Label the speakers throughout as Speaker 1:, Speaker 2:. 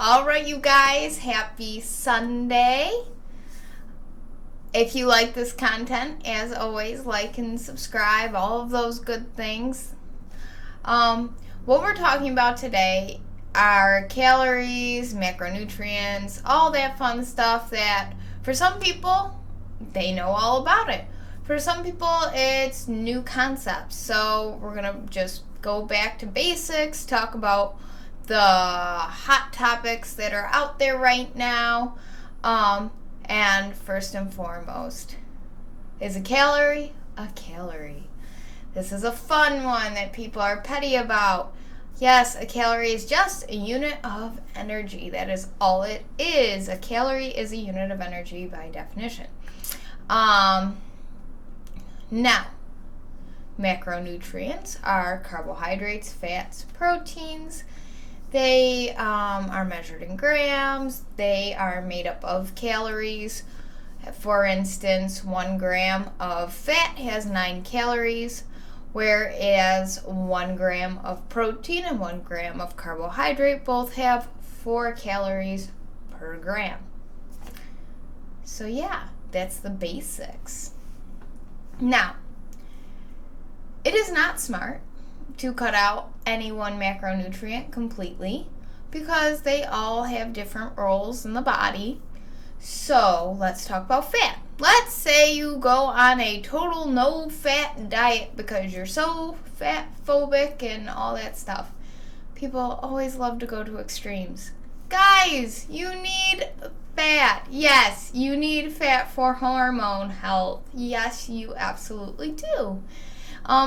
Speaker 1: All right, you guys, happy Sunday. If you like this content, as always, like and subscribe, all of those good things. What we're talking about today are calories, macronutrients, all that fun stuff that for some people, they know all about it. For some people, it's new concepts. So we're going to just go back to basics, talk about the hot topics that are out there right now. And first and foremost, is a calorie a calorie? This is a fun one that people are petty about. Yes, a calorie is just a unit of energy. That is all it is. A calorie is a unit of energy by definition. Now, macronutrients are carbohydrates, fats, proteins. They are measured in grams. They are made up of calories. For instance, 1 gram of fat has 9 calories, whereas 1 gram of protein and 1 gram of carbohydrate both have 4 calories per gram. So yeah, that's the basics. Now, it is not smart to cut out any one macronutrient completely because they all have different roles in the body. So let's talk about fat. Let's say you go on a total no-fat diet because you're so fat-phobic and all that stuff. People always love to go to extremes. Guys, you need fat. Yes, you need fat for hormone health. Yes, you absolutely do.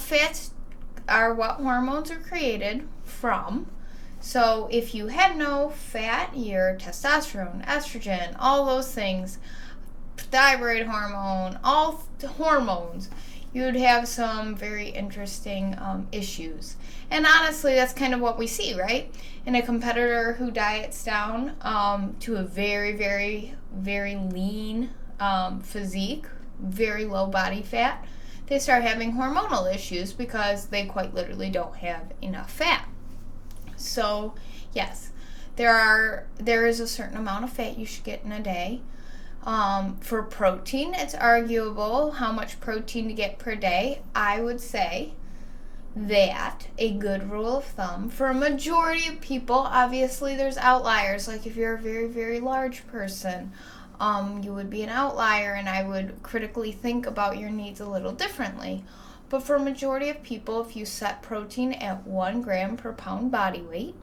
Speaker 1: Fats are what hormones are created from. So if you had no fat, your testosterone, estrogen, all those things, thyroid hormone, all hormones, you'd have some very interesting issues. And honestly, that's kind of what we see, right? In a competitor who diets down to a very, very, very lean physique, very low body fat, they start having hormonal issues because they quite literally don't have enough fat. So, yes, there is a certain amount of fat you should get in a day. For protein, it's arguable how much protein to get per day. I would say that a good rule of thumb for a majority of people, obviously there's outliers, like if you're a very, very large person, you would be an outlier, and I would critically think about your needs a little differently. But for a majority of people, if you set protein at 1 gram per pound body weight,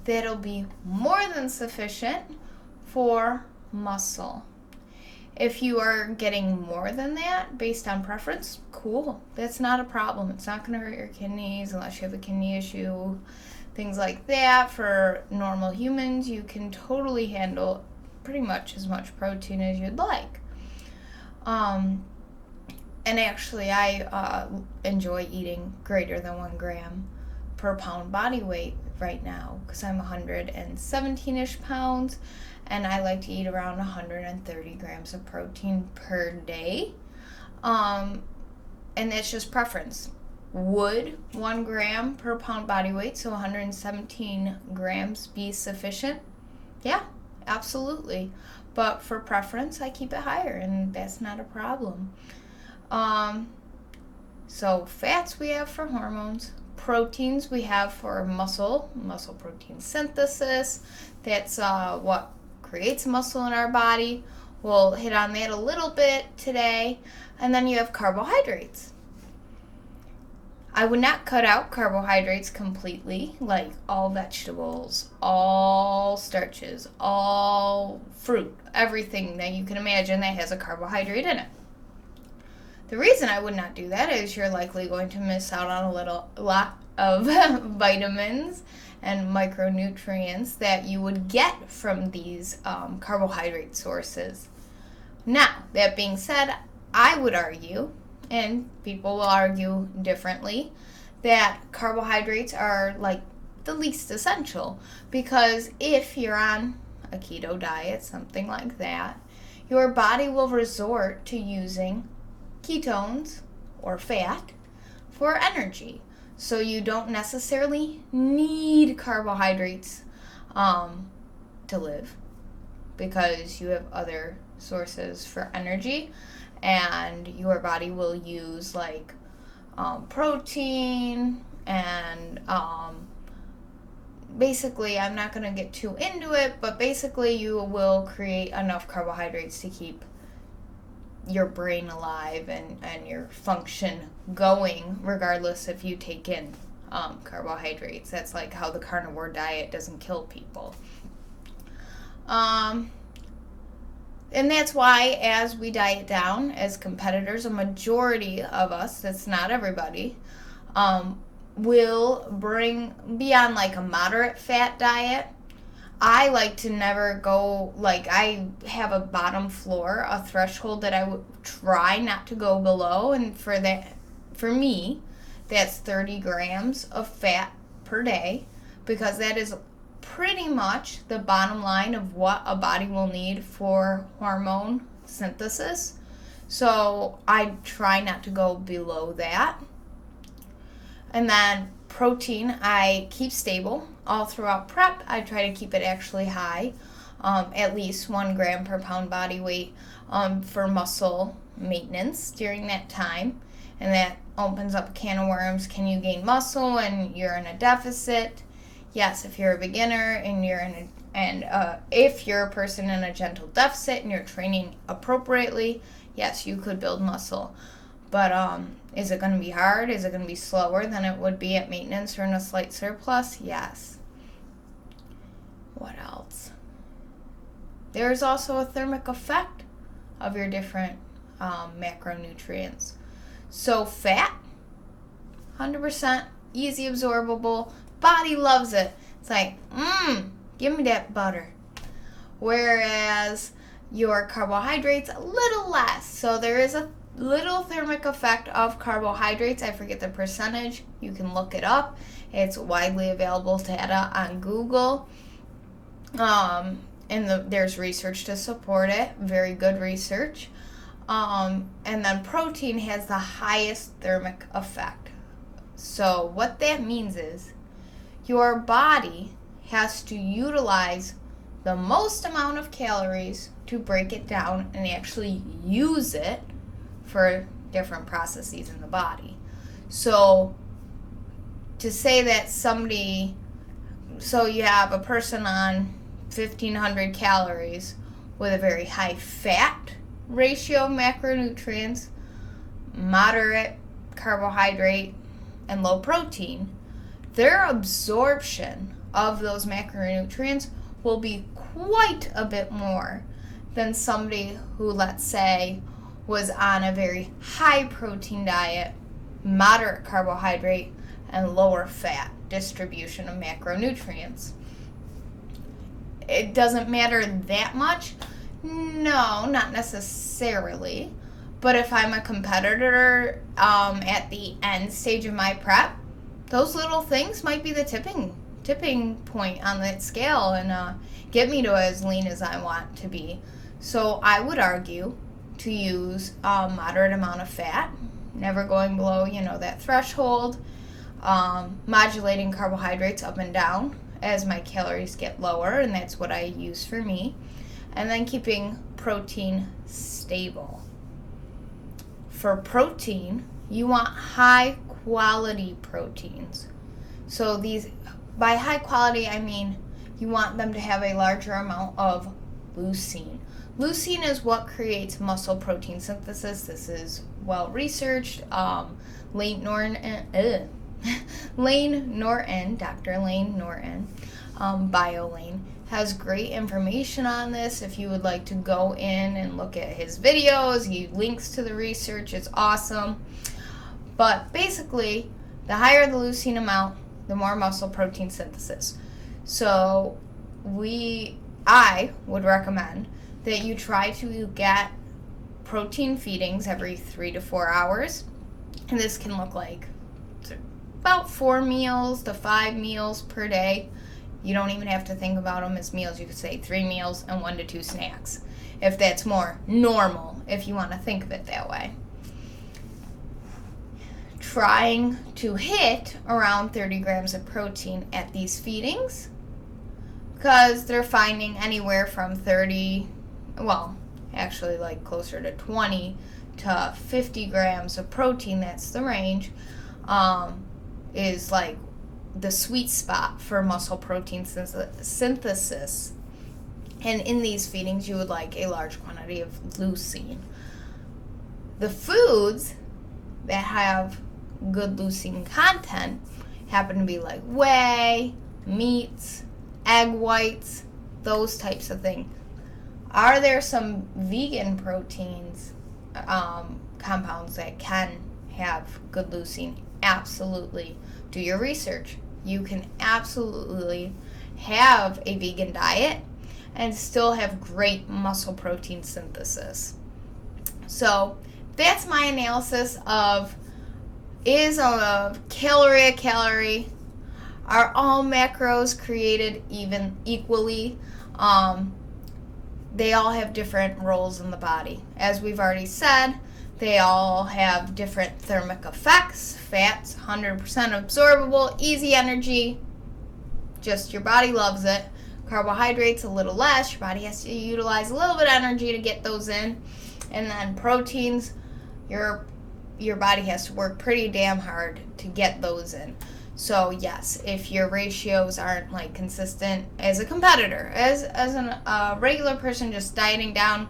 Speaker 1: that'll be more than sufficient for muscle. If you are getting more than that based on preference, cool. That's not a problem. It's not going to hurt your kidneys unless you have a kidney issue. Things like that. For normal humans, you can totally handle pretty much as much protein as you'd like. And actually, I enjoy eating greater than 1 gram per pound body weight right now because I'm 117-ish pounds, and I like to eat around 130 grams of protein per day. And it's just preference. Would 1 gram per pound body weight, so 117 grams, be sufficient? Yeah, absolutely. But for preference, I keep it higher, and that's not a problem. So fats we have for hormones, proteins we have for muscle protein synthesis. That's what creates muscle in our body. We'll hit on that a little bit today. And then you have carbohydrates. I would not cut out carbohydrates completely, like all vegetables, all starches, all fruit, everything that you can imagine that has a carbohydrate in it. The reason I would not do that is you're likely going to miss out on a lot of vitamins and micronutrients that you would get from these carbohydrate sources. Now, that being said, I would argue, and people will argue differently, that carbohydrates are like the least essential, because if you're on a keto diet, something like that, your body will resort to using ketones or fat for energy. So you don't necessarily need carbohydrates to live because you have other sources for energy, and your body will use like protein and basically, I'm not going to get too into it, but basically you will create enough carbohydrates to keep your brain alive and your function going, regardless if you take in carbohydrates. That's like how the carnivore diet doesn't kill people. And that's why as we diet down as competitors, a majority of us, that's not everybody, will be on like a moderate fat diet. I like to never go, like I have a bottom floor, a threshold that I would try not to go below, and for me, that's 30 grams of fat per day, because that is pretty much the bottom line of what a body will need for hormone synthesis. So I try not to go below that. And then protein, I keep stable all throughout prep. I try to keep it actually high, at least 1 gram per pound body weight for muscle maintenance during that time. And that opens up a can of worms. Can you gain muscle when you're in a deficit? Yes, if you're a beginner and if you're a person in a gentle deficit and you're training appropriately, yes, you could build muscle. But is it going to be hard? Is it going to be slower than it would be at maintenance or in a slight surplus? Yes. What else? There's also a thermic effect of your different macronutrients. So fat, 100% easy absorbable. Body loves it. It's like, give me that butter. Whereas your carbohydrates, a little less. So there is a little thermic effect of carbohydrates. I forget the percentage. You can look it up. It's widely available data on Google. And there's research to support it. Very good research. And then protein has the highest thermic effect. So what that means is your body has to utilize the most amount of calories to break it down and actually use it for different processes in the body. So to say that you have a person on 1,500 calories with a very high fat ratio of macronutrients, moderate carbohydrate, and low protein, their absorption of those macronutrients will be quite a bit more than somebody who, let's say, was on a very high protein diet, moderate carbohydrate, and lower fat distribution of macronutrients. It doesn't matter that much. No, not necessarily. But if I'm a competitor at the end stage of my prep, those little things might be the tipping point on that scale and get me to as lean as I want to be. So I would argue to use a moderate amount of fat, never going below, that threshold, modulating carbohydrates up and down as my calories get lower, and that's what I use for me, and then keeping protein stable. For protein, you want high quality proteins. So by high quality, I mean you want them to have a larger amount of leucine. Leucine is what creates muscle protein synthesis. This is well researched. Dr. Lane Norton, BioLane, has great information on this. If you would like to go in and look at his videos, he links to the research. It's awesome. But basically, the higher the leucine amount, the more muscle protein synthesis. So I would recommend that you try to get protein feedings every 3 to 4 hours. And this can look like about 4 meals to 5 meals per day. You don't even have to think about them as meals. You could say 3 meals and 1 to 2 snacks, if that's more normal, if you want to think of it that way. Trying to hit around 30 grams of protein at these feedings because they're finding anywhere from 30, well, actually like closer to 20 to 50 grams of protein, that's the range, is like the sweet spot for muscle protein synthesis. And in these feedings, you would like a large quantity of leucine. The foods that have good leucine content happen to be like whey, meats, egg whites, those types of things. Are there some vegan proteins, compounds that can have good leucine? Absolutely. Do your research. You can absolutely have a vegan diet and still have great muscle protein synthesis. So that's my analysis of, is a calorie a calorie? Are all macros created equally? They all have different roles in the body. As we've already said, they all have different thermic effects. Fats, 100% absorbable, easy energy, just your body loves it. Carbohydrates, a little less. Your body has to utilize a little bit of energy to get those in. And then proteins, your body has to work pretty damn hard to get those in. So yes, if your ratios aren't like consistent as a competitor, as a regular person just dieting down,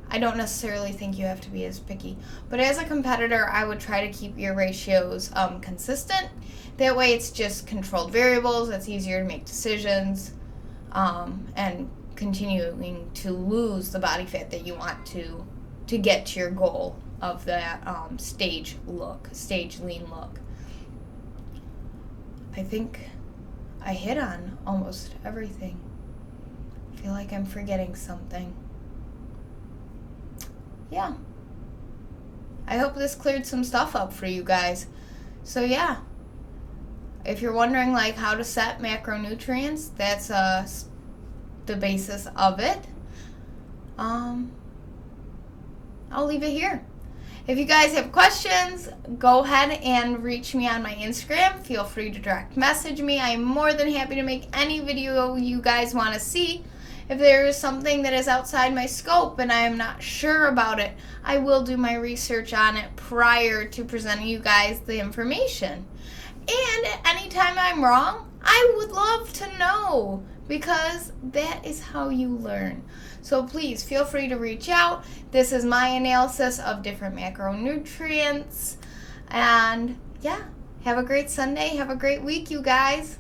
Speaker 1: I don't necessarily think you have to be as picky. But as a competitor, I would try to keep your ratios consistent. That way it's just controlled variables. It's easier to make decisions, and continuing to lose the body fat that you want to get to your goal of that stage lean look. I think I hit on almost everything. I feel like I'm forgetting something. Yeah. I hope this cleared some stuff up for you guys. So yeah, if you're wondering like how to set macronutrients, that's the basis of it. I'll leave it here. If you guys have questions, go ahead and reach me on my Instagram. Feel free to direct message me. I'm more than happy to make any video you guys want to see. If there is something that is outside my scope and I am not sure about it, I will do my research on it prior to presenting you guys the information. And anytime I'm wrong, I would love to know, because that is how you learn. So please feel free to reach out. This is my analysis of different macronutrients. And yeah, have a great Sunday. Have a great week, you guys.